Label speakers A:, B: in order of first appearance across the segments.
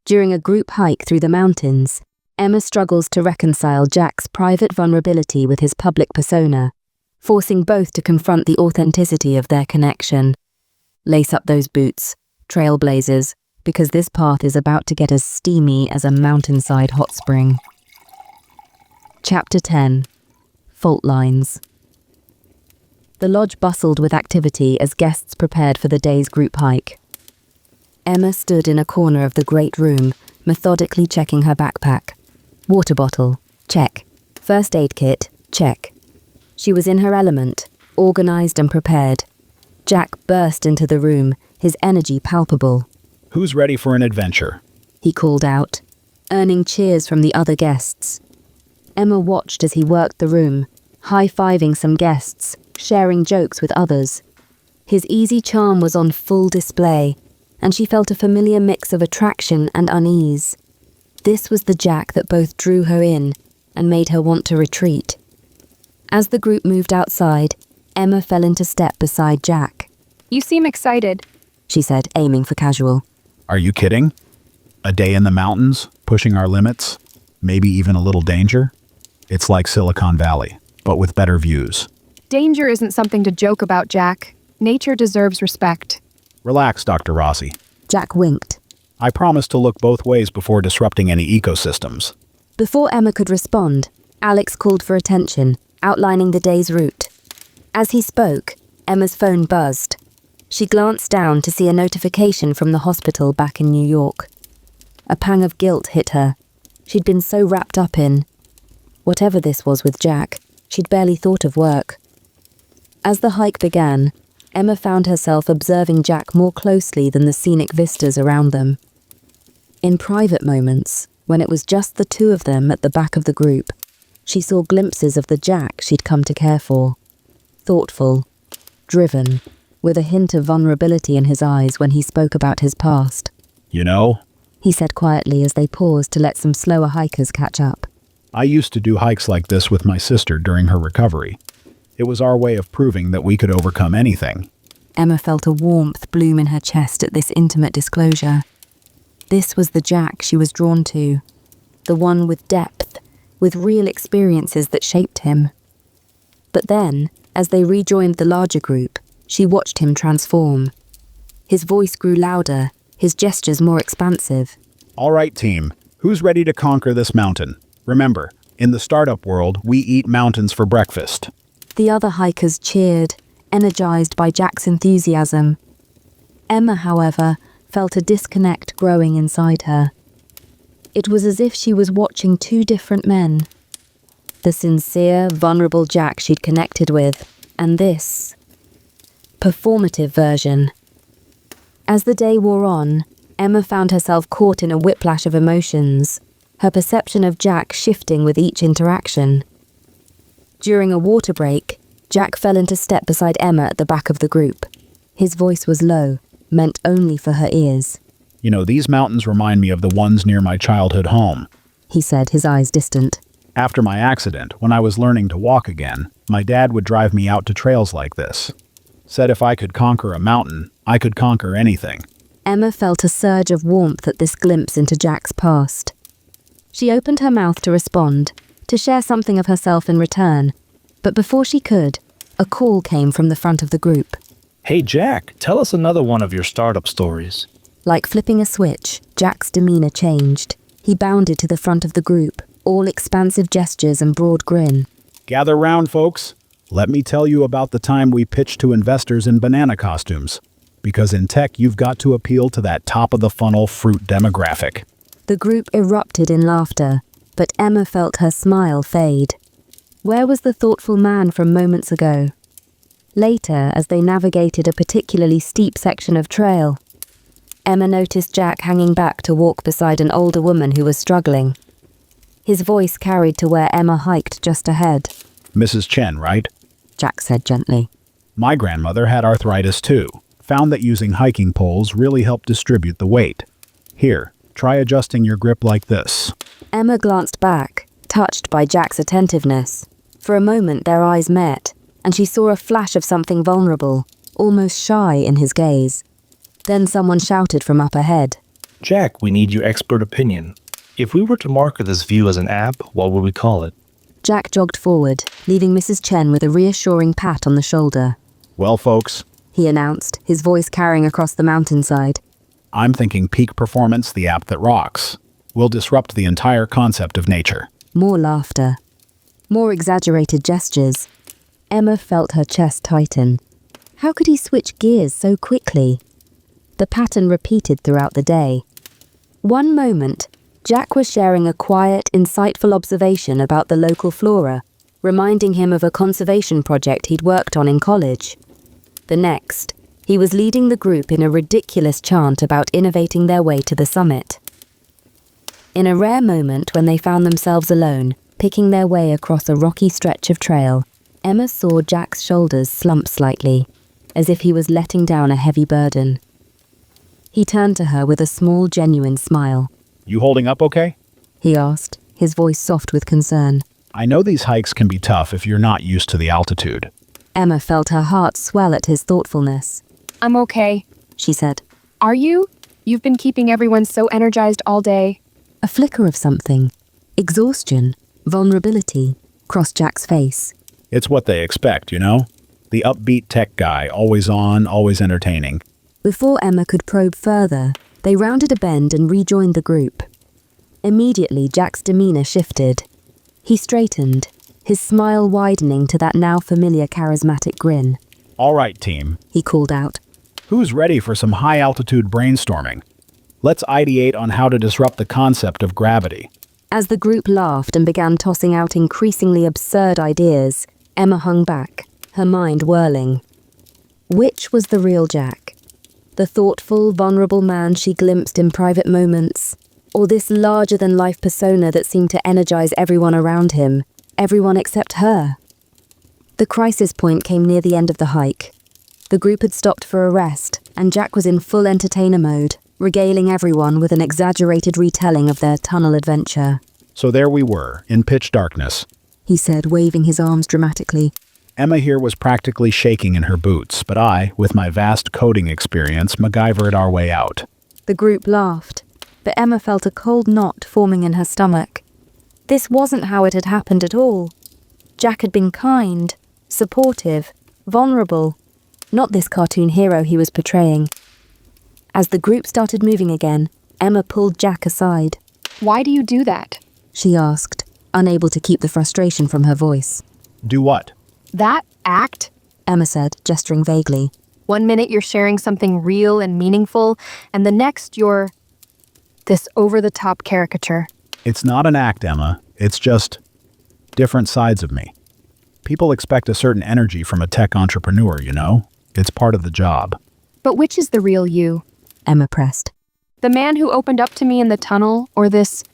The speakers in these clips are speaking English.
A: During a group hike through the mountains, Emma struggles to reconcile Jack's private vulnerability with his public persona, forcing both to confront the authenticity of their connection. Lace up those boots, trailblazers, because this path is about to get as steamy as a mountainside hot spring. Chapter 10. Fault Lines. The lodge bustled with activity as guests prepared for the day's group hike. Emma stood in a corner of the great room, methodically checking her backpack. Water bottle, check. First aid kit, check. She was in her element, organized and prepared. Jack burst into the room, his energy palpable.
B: "Who's ready for an adventure?"
A: he called out, earning cheers from the other guests. Emma watched as he worked the room, high-fiving some guests, sharing jokes with others. His easy charm was on full display, and she felt a familiar mix of attraction and unease. This was the Jack that both drew her in and made her want to retreat. As the group moved outside, Emma fell into step beside Jack.
C: "You seem excited,"
A: she said, aiming for casual.
B: "Are you kidding? A day in the mountains, pushing our limits, maybe even a little danger? It's like Silicon Valley, but with better views."
C: "Danger isn't something to joke about, Jack. Nature deserves respect."
B: "Relax, Dr. Rossi.
A: Jack winked.
B: I promise to look both ways before disrupting any ecosystems."
A: Before Emma could respond, Alex called for attention, outlining the day's route. As he spoke, Emma's phone buzzed. She glanced down to see a notification from the hospital back in New York. A pang of guilt hit her. She'd been so wrapped up in whatever this was with Jack, she'd barely thought of work. As the hike began, Emma found herself observing Jack more closely than the scenic vistas around them. In private moments, when it was just the two of them at the back of the group, she saw glimpses of the Jack she'd come to care for. Thoughtful, driven, with a hint of vulnerability in his eyes when he spoke about his past.
B: "You know,"
A: he said quietly as they paused to let some slower hikers catch up.
B: "I used to do hikes like this with my sister during her recovery. It was our way of proving that we could overcome anything."
A: Emma felt a warmth bloom in her chest at this intimate disclosure. This was the Jack she was drawn to, the one with depth, with real experiences that shaped him. But then, as they rejoined the larger group, she watched him transform. His voice grew louder, his gestures more expansive.
B: "All right, team. Who's ready to conquer this mountain? Remember, in the startup world, we eat mountains for breakfast."
A: The other hikers cheered, energized by Jack's enthusiasm. Emma, however, felt a disconnect growing inside her. It was as if she was watching two different men. The sincere, vulnerable Jack she'd connected with, and this performative version. As the day wore on, Emma found herself caught in a whiplash of emotions, her perception of Jack shifting with each interaction. During a water break, Jack fell into step beside Emma at the back of the group. His voice was low, meant only for her ears.
B: "You know, these mountains remind me of the ones near my childhood home,"
A: he said, his eyes distant.
B: "After my accident, when I was learning to walk again, my dad would drive me out to trails like this. Said if I could conquer a mountain, I could conquer anything."
A: Emma felt a surge of warmth at this glimpse into Jack's past. She opened her mouth to respond, to share something of herself in return, but before she could, a call came from the front of the group.
D: "Hey Jack, tell us another one of your startup stories."
A: Like flipping a switch, Jack's demeanor changed. He bounded to the front of the group, all expansive gestures and broad grin.
B: "Gather round, folks. Let me tell you about the time we pitched to investors in banana costumes. Because in tech, you've got to appeal to that top-of-the-funnel fruit demographic."
A: The group erupted in laughter, but Emma felt her smile fade. Where was the thoughtful man from moments ago? Later, as they navigated a particularly steep section of trail, Emma noticed Jack hanging back to walk beside an older woman who was struggling. His voice carried to where Emma hiked just ahead.
B: "Mrs. Chen, right?"
A: Jack said gently.
B: "My grandmother had arthritis too. Found that using hiking poles really helped distribute the weight. Here, try adjusting your grip like this."
A: Emma glanced back, touched by Jack's attentiveness. For a moment their eyes met, and she saw a flash of something vulnerable, almost shy in his gaze. Then someone shouted from up ahead.
D: Jack, we need your expert opinion. If we were to market this view as an app, what would we call it?
A: Jack jogged forward, leaving Mrs. Chen with a reassuring pat on the shoulder.
B: Well, folks,
A: He announced, his voice carrying across the mountainside.
B: I'm thinking Peak Performance, the app that rocks, will disrupt the entire concept of nature.
A: More laughter. More exaggerated gestures. Emma felt her chest tighten. How could he switch gears so quickly? The pattern repeated throughout the day. One moment, Jack was sharing a quiet, insightful observation about the local flora, reminding him of a conservation project he'd worked on in college. The next, he was leading the group in a ridiculous chant about innovating their way to the summit. In a rare moment when they found themselves alone, picking their way across a rocky stretch of trail, Emma saw Jack's shoulders slump slightly, as if he was letting down a heavy burden. He turned to her with a small, genuine smile.
B: You holding up okay?
A: He asked, his voice soft with concern.
B: I know these hikes can be tough if you're not used to the altitude.
A: Emma felt her heart swell at his thoughtfulness.
C: I'm okay.
A: She said.
C: Are you? You've been keeping everyone so energized all day.
A: A flicker of something. Exhaustion. Vulnerability. Crossed Jack's face.
B: It's what they expect, you know? The upbeat tech guy, always on, always entertaining.
A: Before Emma could probe further, they rounded a bend and rejoined the group. Immediately, Jack's demeanor shifted. He straightened, his smile widening to that now familiar charismatic grin.
B: All right, team.
A: He called out.
B: Who's ready for some high-altitude brainstorming? Let's ideate on how to disrupt the concept of gravity.
A: As the group laughed and began tossing out increasingly absurd ideas, Emma hung back, her mind whirling. Which was the real Jack? The thoughtful, vulnerable man she glimpsed in private moments, or this larger-than-life persona that seemed to energize everyone around him, everyone except her? The crisis point came near the end of the hike. The group had stopped for a rest, and Jack was in full entertainer mode, regaling everyone with an exaggerated retelling of their tunnel adventure.
B: So there we were, in pitch darkness.
A: He said, waving his arms dramatically.
B: Emma here was practically shaking in her boots, but I, with my vast coding experience, MacGyvered our way out.
A: The group laughed, but Emma felt a cold knot forming in her stomach. This wasn't how it had happened at all. Jack had been kind, supportive, vulnerable, not this cartoon hero he was portraying. As the group started moving again, Emma pulled Jack aside.
C: Why do you do that?
A: She asked, unable to keep the frustration from her voice.
B: Do what?
C: That act?
A: Emma said, gesturing vaguely.
C: 1 minute you're sharing something real and meaningful, and the next you're this over-the-top caricature.
B: It's not an act, Emma. It's just different sides of me. People expect a certain energy from a tech entrepreneur, you know? It's part of the job.
C: But which is the real you?
A: Emma pressed.
C: The man who opened up to me in the tunnel, or this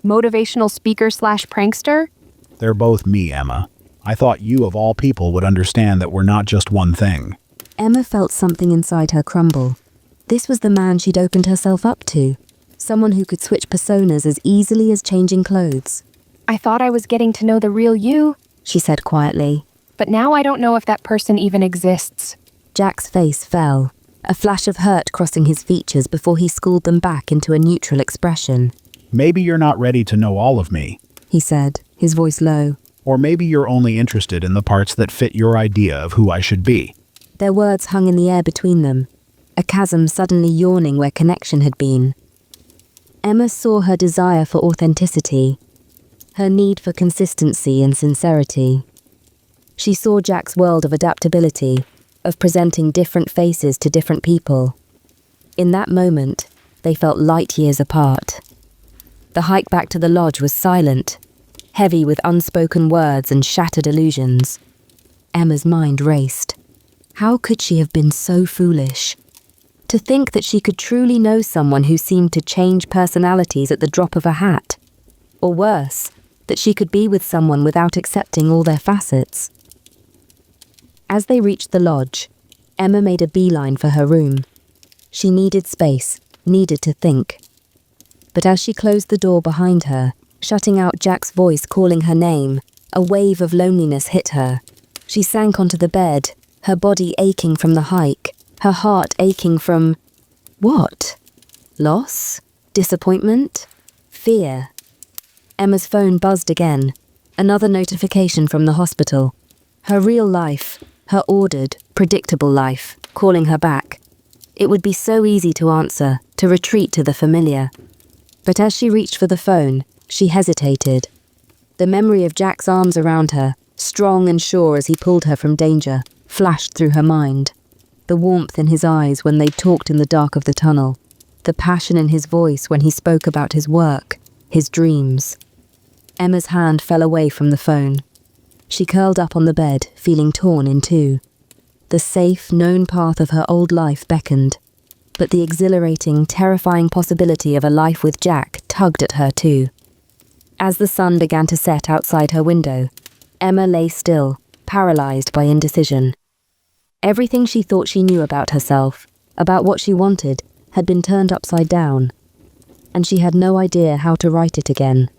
C: motivational speaker/prankster?
B: They're both me, Emma. I thought you, of all people, would understand that we're not just one thing.
A: Emma felt something inside her crumble. This was the man she'd opened herself up to. Someone who could switch personas as easily as changing clothes.
C: I thought I was getting to know the real you,
A: she said quietly.
C: but now I don't know if that person even exists.
A: Jack's face fell, a flash of hurt crossing his features before he schooled them back into a neutral expression.
B: Maybe you're not ready to know all of me,
A: He said, his voice low.
B: Or maybe you're only interested in the parts that fit your idea of who I should be.
A: Their words hung in the air between them, a chasm suddenly yawning where connection had been. Emma saw her desire for authenticity, her need for consistency and sincerity. She saw Jack's world of adaptability, of presenting different faces to different people. In that moment, they felt light years apart. The hike back to the lodge was silent, heavy with unspoken words and shattered illusions. Emma's mind raced. How could she have been so foolish? To think that she could truly know someone who seemed to change personalities at the drop of a hat. Or worse, that she could be with someone without accepting all their facets. As they reached the lodge, Emma made a beeline for her room. She needed space, needed to think. But as she closed the door behind her, shutting out Jack's voice calling her name, a wave of loneliness hit her. She sank onto the bed, her body aching from the hike, her heart aching from... what? Loss? Disappointment? Fear? Emma's phone buzzed again. Another notification from the hospital. Her real life, her ordered, predictable life, calling her back. It would be so easy to answer, to retreat to the familiar. But as she reached for the phone, she hesitated. The memory of Jack's arms around her, strong and sure as he pulled her from danger, flashed through her mind. The warmth in his eyes when they talked in the dark of the tunnel. The passion in his voice when he spoke about his work, his dreams. Emma's hand fell away from the phone. She curled up on the bed, feeling torn in two. The safe, known path of her old life beckoned, but the exhilarating, terrifying possibility of a life with Jack tugged at her too. As the sun began to set outside her window, Emma lay still, paralyzed by indecision. Everything she thought she knew about herself, about what she wanted, had been turned upside down, and she had no idea how to write it again.